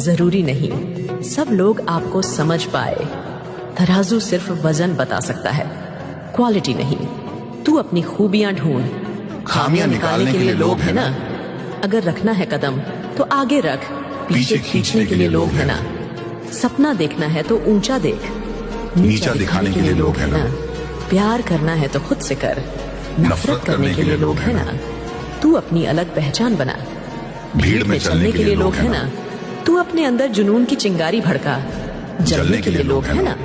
जरूरी नहीं सब लोग आपको समझ पाए। तराजू सिर्फ वजन बता सकता है, क्वालिटी नहीं। तू अपनी खूबियां ढूंढ, खामियां निकालने के लिए लोग हैं ना। अगर रखना है कदम तो आगे रख, पीछे खींचने के लिए लोग हैं ना। सपना देखना है तो ऊंचा देख, नीचा दिखाने के लिए लोग हैं ना। प्यार करना है तो खुद से कर, नफरत करने के लिए लोग हैं ना। तू अपनी अलग पहचान बना, भीड़ में चलने के लिए लोग हैं ना। तू अपने अंदर जुनून की चिंगारी भड़का, जलने के लिए लोग हैं ना।